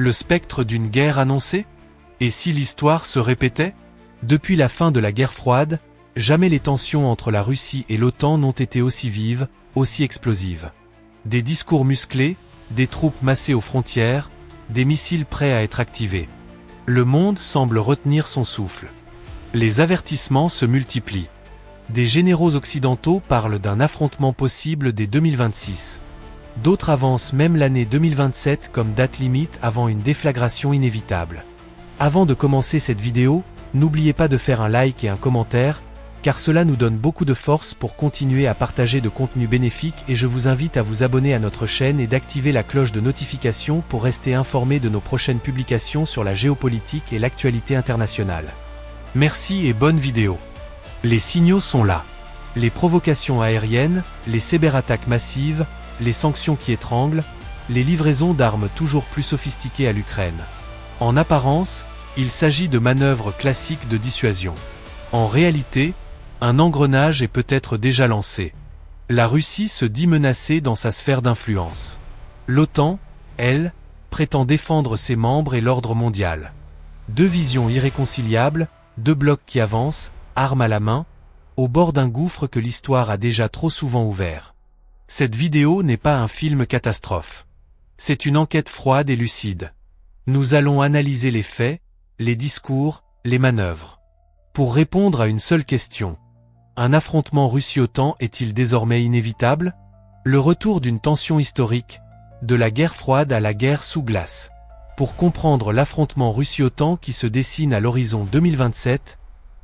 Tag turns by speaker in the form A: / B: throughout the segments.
A: Le spectre d'une guerre annoncée? Et si l'histoire se répétait? Depuis la fin de la guerre froide, jamais les tensions entre la Russie et l'OTAN n'ont été aussi vives, aussi explosives. Des discours musclés, des troupes massées aux frontières, des missiles prêts à être activés. Le monde semble retenir son souffle. Les avertissements se multiplient. Des généraux occidentaux parlent d'un affrontement possible dès 2026. D'autres avancent même l'année 2027 comme date limite avant une déflagration inévitable. Avant de commencer cette vidéo, n'oubliez pas de faire un like et un commentaire, car cela nous donne beaucoup de force pour continuer à partager de contenus bénéfiques et je vous invite à vous abonner à notre chaîne et d'activer la cloche de notification pour rester informé de nos prochaines publications sur la géopolitique et l'actualité internationale. Merci et bonne vidéo. Les signaux sont là. Les provocations aériennes, les cyberattaques massives, les sanctions qui étranglent, les livraisons d'armes toujours plus sophistiquées à l'Ukraine. En apparence, il s'agit de manœuvres classiques de dissuasion. En réalité, un engrenage est peut-être déjà lancé. La Russie se dit menacée dans sa sphère d'influence. L'OTAN, elle, prétend défendre ses membres et l'ordre mondial. Deux visions irréconciliables, deux blocs qui avancent, armes à la main, au bord d'un gouffre que l'histoire a déjà trop souvent ouvert. Cette vidéo n'est pas un film catastrophe. C'est une enquête froide et lucide. Nous allons analyser les faits, les discours, les manœuvres. Pour répondre à une seule question. Un affrontement Russie-OTAN est-il désormais inévitable? Le retour d'une tension historique, de la guerre froide à la guerre sous glace. Pour comprendre l'affrontement Russie-OTAN qui se dessine à l'horizon 2027,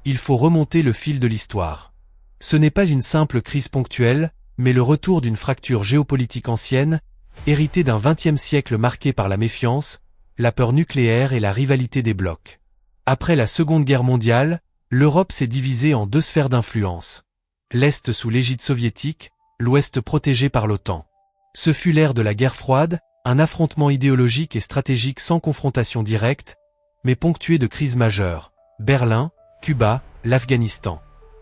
A: il faut remonter le fil de l'histoire. Ce n'est pas une simple crise ponctuelle, mais le retour d'une fracture géopolitique ancienne, héritée d'un XXe siècle marqué par la méfiance, la peur nucléaire et la rivalité des blocs. Après la Seconde Guerre mondiale, l'Europe s'est divisée en deux sphères d'influence. L'Est sous l'égide soviétique, l'Ouest protégé par l'OTAN. Ce fut l'ère de la guerre froide, un affrontement idéologique et stratégique sans confrontation directe, mais ponctué de crises majeures. Berlin, Cuba, l'Afghanistan.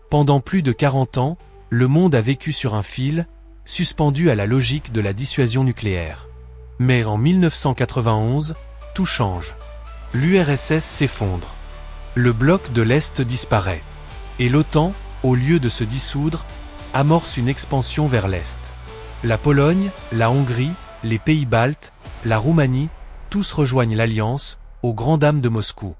A: Pendant plus de 40 ans, le monde a vécu sur un fil, suspendu à la logique de la dissuasion nucléaire. Mais en 1991, tout change. L'URSS s'effondre. Le bloc de l'Est disparaît. Et l'OTAN, au lieu de se dissoudre, amorce une expansion vers l'Est. La Pologne, la Hongrie, les pays baltes, la Roumanie, tous rejoignent l'Alliance, aux grandes dames de Moscou.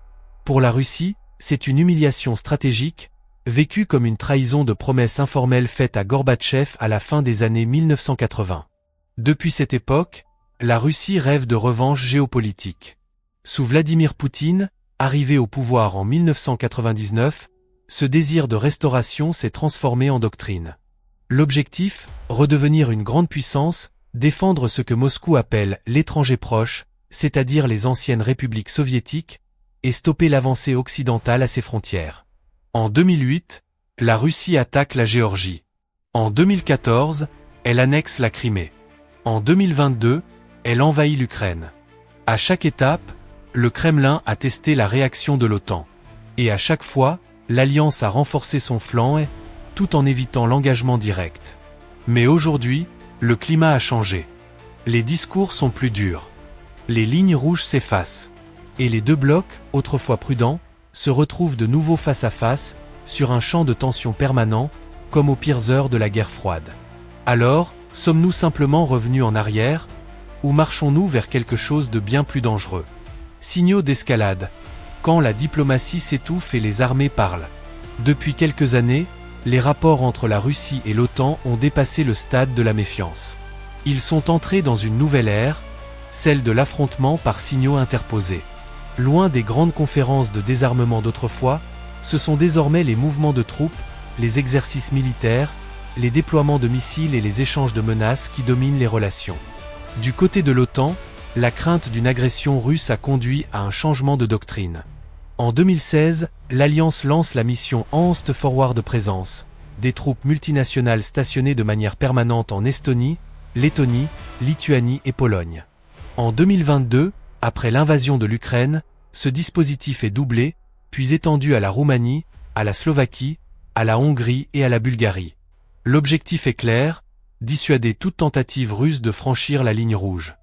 A: Pour la Russie, c'est une humiliation stratégique, vécue comme une trahison de promesses informelles faites à Gorbatchev à la fin des années 1980. Depuis cette époque, la Russie rêve de revanche géopolitique. Sous Vladimir Poutine, arrivé au pouvoir en 1999, ce désir de restauration s'est transformé en doctrine. L'objectif, redevenir une grande puissance, défendre ce que Moscou appelle l'étranger proche, c'est-à-dire les anciennes républiques soviétiques, et stopper l'avancée occidentale à ses frontières. En 2008, la Russie attaque la Géorgie. En 2014, elle annexe la Crimée. En 2022, elle envahit l'Ukraine. À chaque étape, le Kremlin a testé la réaction de l'OTAN. Et à chaque fois, l'Alliance a renforcé son flanc, tout en évitant l'engagement direct. Mais aujourd'hui, le climat a changé. Les discours sont plus durs. Les lignes rouges s'effacent. Et les deux blocs, autrefois prudents, se retrouvent de nouveau face à face, sur un champ de tension permanent, comme aux pires heures de la guerre froide. Alors, sommes-nous simplement revenus en arrière, ou marchons-nous vers quelque chose de bien plus dangereux? Signaux d'escalade. Quand la diplomatie s'étouffe et les armées parlent. Depuis quelques années, les rapports entre la Russie et l'OTAN ont dépassé le stade de la méfiance. Ils sont entrés dans une nouvelle ère, celle de l'affrontement par signaux interposés. Loin des grandes conférences de désarmement d'autrefois, ce sont désormais les mouvements de troupes, les exercices militaires, les déploiements de missiles et les échanges de menaces qui dominent les relations. Du côté de l'OTAN, la crainte d'une agression russe a conduit à un changement de doctrine. En 2016, l'Alliance lance la mission Enhanced Forward Presence, des troupes multinationales stationnées de manière permanente en Estonie, Lettonie, Lituanie et Pologne. En 2022, après l'invasion de l'Ukraine, ce dispositif est doublé, puis étendu à la Roumanie, à la Slovaquie, à la Hongrie et à la Bulgarie. L'objectif est clair, dissuader toute tentative russe de franchir la ligne rouge.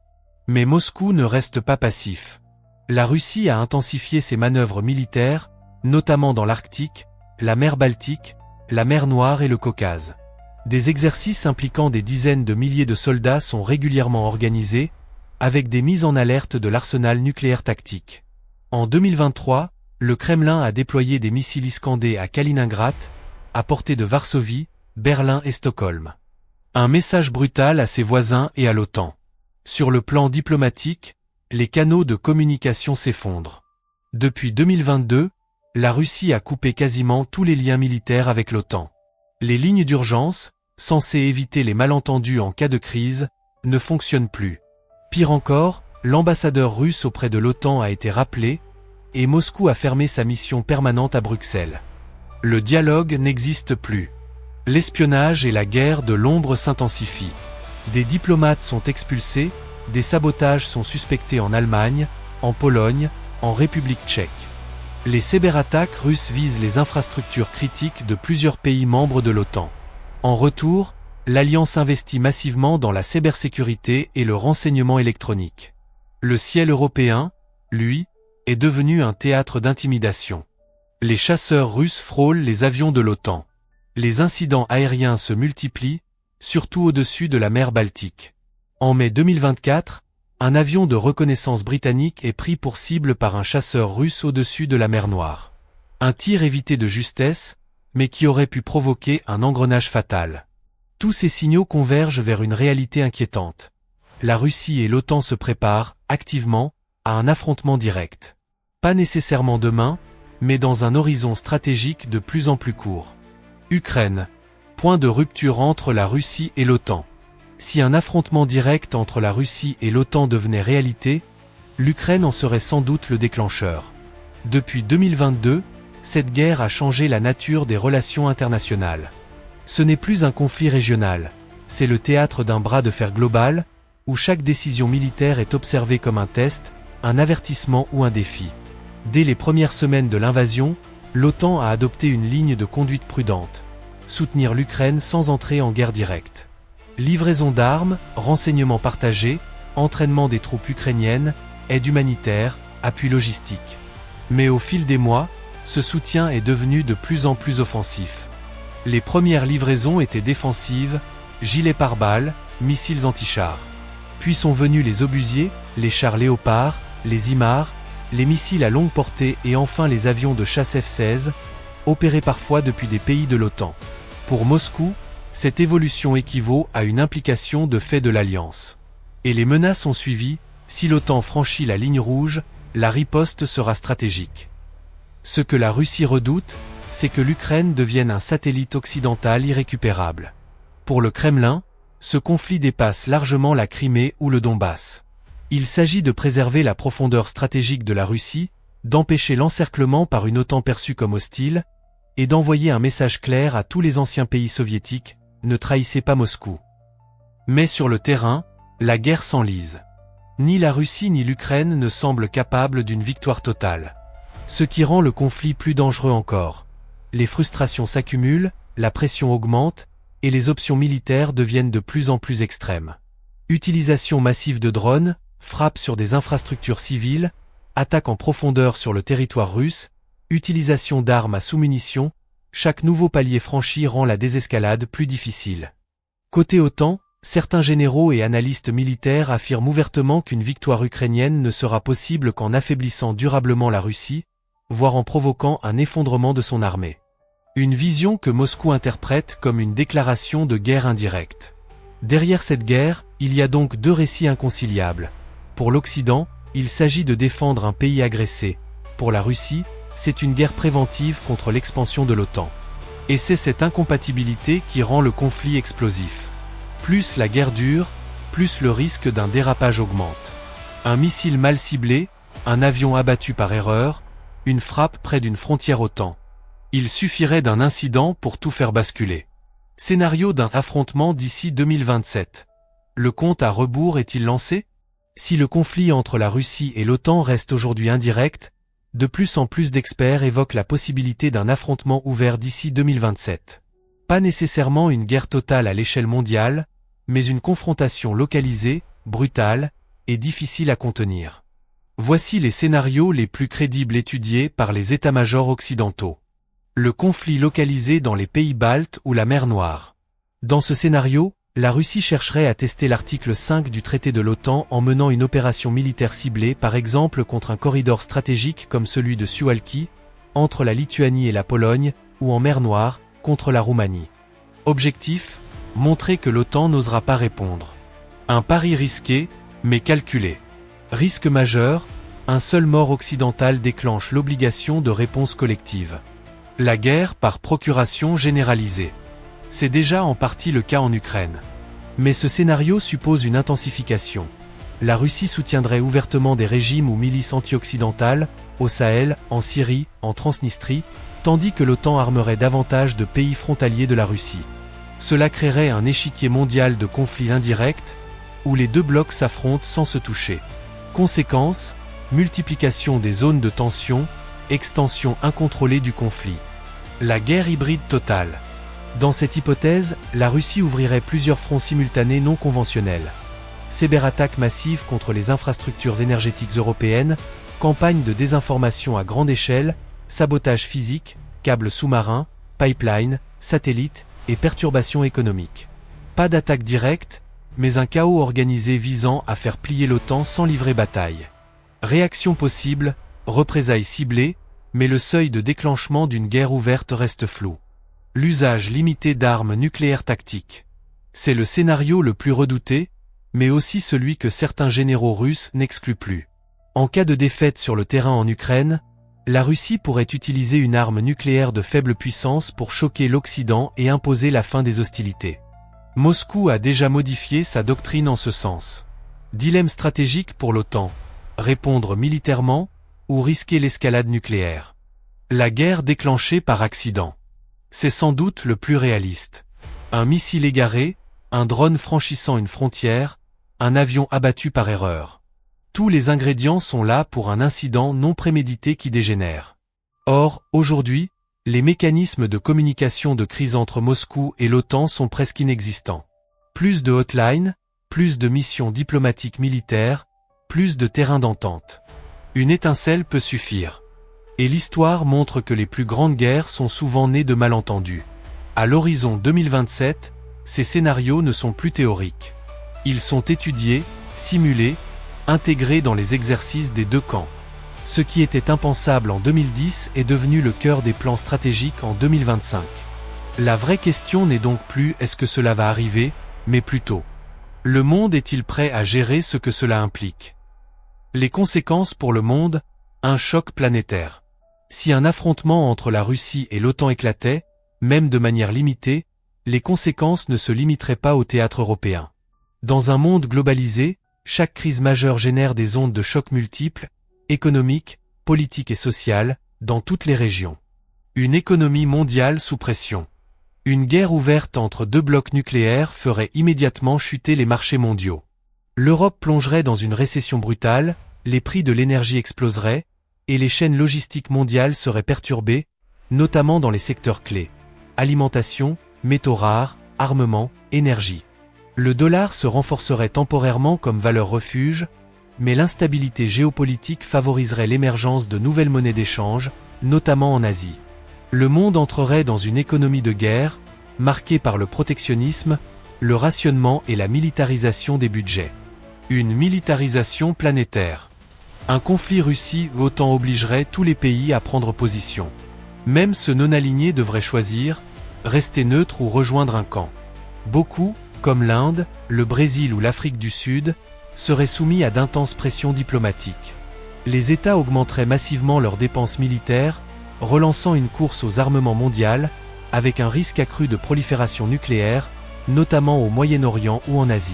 A: Mais Moscou ne reste pas passif. La Russie a intensifié ses manœuvres militaires, notamment dans l'Arctique, la mer Baltique, la mer Noire et le Caucase. Des exercices impliquant des dizaines de milliers de soldats sont régulièrement organisés, avec des mises en alerte de l'arsenal nucléaire tactique. En 2023, le Kremlin a déployé des missiles Iskander à Kaliningrad, à portée de Varsovie, Berlin et Stockholm. Un message brutal à ses voisins et à l'OTAN. Sur le plan diplomatique, les canaux de communication s'effondrent. Depuis 2022, la Russie a coupé quasiment tous les liens militaires avec l'OTAN. Les lignes d'urgence, censées éviter les malentendus en cas de crise, ne fonctionnent plus. Pire encore, l'ambassadeur russe auprès de l'OTAN a été rappelé, et Moscou a fermé sa mission permanente à Bruxelles. Le dialogue n'existe plus. L'espionnage et la guerre de l'ombre s'intensifient. Des diplomates sont expulsés, des sabotages sont suspectés en Allemagne, en Pologne, en République tchèque. Les cyberattaques russes visent les infrastructures critiques de plusieurs pays membres de l'OTAN. En retour, l'Alliance investit massivement dans la cybersécurité et le renseignement électronique. Le ciel européen, lui, est devenu un théâtre d'intimidation. Les chasseurs russes frôlent les avions de l'OTAN. Les incidents aériens se multiplient, surtout au-dessus de la mer Baltique. En mai 2024, un avion de reconnaissance britannique est pris pour cible par un chasseur russe au-dessus de la mer Noire. Un tir évité de justesse, mais qui aurait pu provoquer un engrenage fatal. Tous ces signaux convergent vers une réalité inquiétante. La Russie et l'OTAN se préparent, activement, à un affrontement direct. Pas nécessairement demain, mais dans un horizon stratégique de plus en plus court. Ukraine. Point de rupture entre la Russie et l'OTAN. Si un affrontement direct entre la Russie et l'OTAN devenait réalité, l'Ukraine en serait sans doute le déclencheur. Depuis 2022, cette guerre a changé la nature des relations internationales. Ce n'est plus un conflit régional, c'est le théâtre d'un bras de fer global, où chaque décision militaire est observée comme un test, un avertissement ou un défi. Dès les premières semaines de l'invasion, l'OTAN a adopté une ligne de conduite prudente. Soutenir l'Ukraine sans entrer en guerre directe. Livraison d'armes, renseignements partagés, entraînement des troupes ukrainiennes, aide humanitaire, appui logistique. Mais au fil des mois, ce soutien est devenu de plus en plus offensif. Les premières livraisons étaient défensives, gilets pare-balles, missiles anti-chars. Puis sont venus les obusiers, les chars Léopard, les HIMARS, les missiles à longue portée et enfin les avions de chasse F-16, opérés parfois depuis des pays de l'OTAN. Pour Moscou, cette évolution équivaut à une implication de fait de l'Alliance. Et les menaces ont suivi, si l'OTAN franchit la ligne rouge, la riposte sera stratégique. Ce que la Russie redoute, c'est que l'Ukraine devienne un satellite occidental irrécupérable. Pour le Kremlin, ce conflit dépasse largement la Crimée ou le Donbass. Il s'agit de préserver la profondeur stratégique de la Russie, d'empêcher l'encerclement par une OTAN perçue comme hostile, et d'envoyer un message clair à tous les anciens pays soviétiques, ne trahissez pas Moscou. Mais sur le terrain, la guerre s'enlise. Ni la Russie ni l'Ukraine ne semblent capables d'une victoire totale. Ce qui rend le conflit plus dangereux encore. Les frustrations s'accumulent, la pression augmente, et les options militaires deviennent de plus en plus extrêmes. Utilisation massive de drones, frappes sur des infrastructures civiles, attaques en profondeur sur le territoire russe, utilisation d'armes à sous-munitions, chaque nouveau palier franchi rend la désescalade plus difficile. Côté OTAN, certains généraux et analystes militaires affirment ouvertement qu'une victoire ukrainienne ne sera possible qu'en affaiblissant durablement la Russie, voire en provoquant un effondrement de son armée. Une vision que Moscou interprète comme une déclaration de guerre indirecte. Derrière cette guerre, il y a donc deux récits inconciliables. Pour l'Occident, il s'agit de défendre un pays agressé. Pour la Russie, c'est une guerre préventive contre l'expansion de l'OTAN. Et c'est cette incompatibilité qui rend le conflit explosif. Plus la guerre dure, plus le risque d'un dérapage augmente. Un missile mal ciblé, un avion abattu par erreur, une frappe près d'une frontière OTAN. Il suffirait d'un incident pour tout faire basculer. Scénario d'un affrontement d'ici 2027. Le compte à rebours est-il lancé? Si le conflit entre la Russie et l'OTAN reste aujourd'hui indirect, de plus en plus d'experts évoquent la possibilité d'un affrontement ouvert d'ici 2027. Pas nécessairement une guerre totale à l'échelle mondiale, mais une confrontation localisée, brutale, et difficile à contenir. Voici les scénarios les plus crédibles étudiés par les états-majors occidentaux. Le conflit localisé dans les pays baltes ou la mer Noire. Dans ce scénario, la Russie chercherait à tester l'article 5 du traité de l'OTAN en menant une opération militaire ciblée par exemple contre un corridor stratégique comme celui de Suwałki, entre la Lituanie et la Pologne, ou en mer Noire, contre la Roumanie. Objectif, montrer que l'OTAN n'osera pas répondre. Un pari risqué, mais calculé. Risque majeur, un seul mort occidental déclenche l'obligation de réponse collective. La guerre par procuration généralisée. C'est déjà en partie le cas en Ukraine. Mais ce scénario suppose une intensification. La Russie soutiendrait ouvertement des régimes ou milices anti-occidentales, au Sahel, en Syrie, en Transnistrie, tandis que l'OTAN armerait davantage de pays frontaliers de la Russie. Cela créerait un échiquier mondial de conflits indirects, où les deux blocs s'affrontent sans se toucher. Conséquence, multiplication des zones de tension, extension incontrôlée du conflit. La guerre hybride totale. Dans cette hypothèse, la Russie ouvrirait plusieurs fronts simultanés non conventionnels. Cyberattaques massives contre les infrastructures énergétiques européennes, campagne de désinformation à grande échelle, sabotage physique, câbles sous-marins, pipelines, satellites et perturbations économiques. Pas d'attaque directe, mais un chaos organisé visant à faire plier l'OTAN sans livrer bataille. Réaction possible, représailles ciblées, mais le seuil de déclenchement d'une guerre ouverte reste flou. L'usage limité d'armes nucléaires tactiques. C'est le scénario le plus redouté, mais aussi celui que certains généraux russes n'excluent plus. En cas de défaite sur le terrain en Ukraine, la Russie pourrait utiliser une arme nucléaire de faible puissance pour choquer l'Occident et imposer la fin des hostilités. Moscou a déjà modifié sa doctrine en ce sens. Dilemme stratégique pour l'OTAN. Répondre militairement ou risquer l'escalade nucléaire. La guerre déclenchée par accident. C'est sans doute le plus réaliste. Un missile égaré, un drone franchissant une frontière, un avion abattu par erreur. Tous les ingrédients sont là pour un incident non prémédité qui dégénère. Or, aujourd'hui, les mécanismes de communication de crise entre Moscou et l'OTAN sont presque inexistants. Plus de hotlines, plus de missions diplomatiques militaires, plus de terrain d'entente. Une étincelle peut suffire. Et l'histoire montre que les plus grandes guerres sont souvent nées de malentendus. À l'horizon 2027, ces scénarios ne sont plus théoriques. Ils sont étudiés, simulés, intégrés dans les exercices des deux camps. Ce qui était impensable en 2010 est devenu le cœur des plans stratégiques en 2025. La vraie question n'est donc plus est-ce que cela va arriver, mais plutôt, le monde est-il prêt à gérer ce que cela implique? Les conséquences pour le monde, un choc planétaire. Si un affrontement entre la Russie et l'OTAN éclatait, même de manière limitée, les conséquences ne se limiteraient pas au théâtre européen. Dans un monde globalisé, chaque crise majeure génère des ondes de choc multiples, économiques, politiques et sociales, dans toutes les régions. Une économie mondiale sous pression. Une guerre ouverte entre deux blocs nucléaires ferait immédiatement chuter les marchés mondiaux. L'Europe plongerait dans une récession brutale, les prix de l'énergie exploseraient, et les chaînes logistiques mondiales seraient perturbées, notamment dans les secteurs clés. Alimentation, métaux rares, armement, énergie. Le dollar se renforcerait temporairement comme valeur refuge, mais l'instabilité géopolitique favoriserait l'émergence de nouvelles monnaies d'échange, notamment en Asie. Le monde entrerait dans une économie de guerre, marquée par le protectionnisme, le rationnement et la militarisation des budgets. Une militarisation planétaire. Un conflit Russie-OTAN obligerait tous les pays à prendre position. Même ceux non alignés devraient choisir, rester neutres ou rejoindre un camp. Beaucoup, comme l'Inde, le Brésil ou l'Afrique du Sud, seraient soumis à d'intenses pressions diplomatiques. Les États augmenteraient massivement leurs dépenses militaires, relançant une course aux armements mondiales, avec un risque accru de prolifération nucléaire, notamment au Moyen-Orient ou en Asie.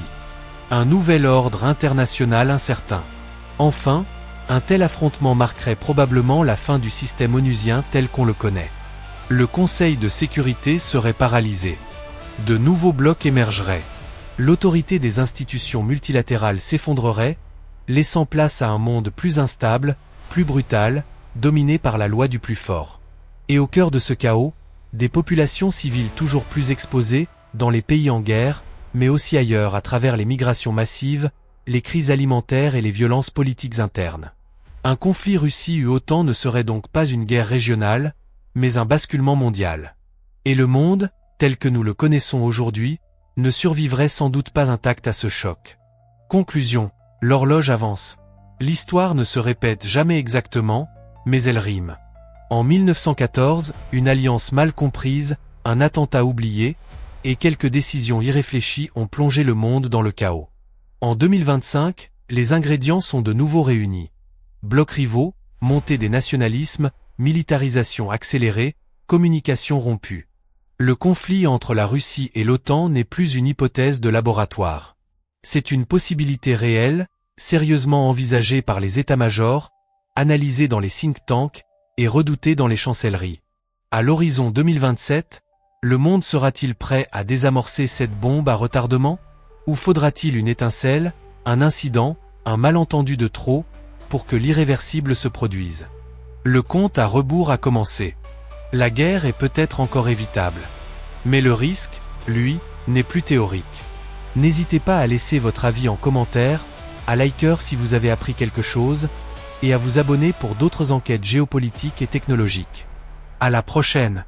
A: Un nouvel ordre international incertain. Enfin, un tel affrontement marquerait probablement la fin du système onusien tel qu'on le connaît. Le Conseil de sécurité serait paralysé. De nouveaux blocs émergeraient. L'autorité des institutions multilatérales s'effondrerait, laissant place à un monde plus instable, plus brutal, dominé par la loi du plus fort. Et au cœur de ce chaos, des populations civiles toujours plus exposées, dans les pays en guerre, mais aussi ailleurs à travers les migrations massives, les crises alimentaires et les violences politiques internes. Un conflit Russie-OTAN ne serait donc pas une guerre régionale, mais un basculement mondial. Et le monde, tel que nous le connaissons aujourd'hui, ne survivrait sans doute pas intact à ce choc. Conclusion, l'horloge avance. L'histoire ne se répète jamais exactement, mais elle rime. En 1914, une alliance mal comprise, un attentat oublié, et quelques décisions irréfléchies ont plongé le monde dans le chaos. En 2025, les ingrédients sont de nouveau réunis. Blocs rivaux, montée des nationalismes, militarisation accélérée, communication rompue. Le conflit entre la Russie et l'OTAN n'est plus une hypothèse de laboratoire. C'est une possibilité réelle, sérieusement envisagée par les états-majors, analysée dans les think tanks et redoutée dans les chancelleries. À l'horizon 2027, le monde sera-t-il prêt à désamorcer cette bombe à retardement? Ou faudra-t-il une étincelle, un incident, un malentendu de trop, pour que l'irréversible se produise? Le compte à rebours a commencé. La guerre est peut-être encore évitable. Mais le risque, lui, n'est plus théorique. N'hésitez pas à laisser votre avis en commentaire, à liker si vous avez appris quelque chose, et à vous abonner pour d'autres enquêtes géopolitiques et technologiques. À la prochaine!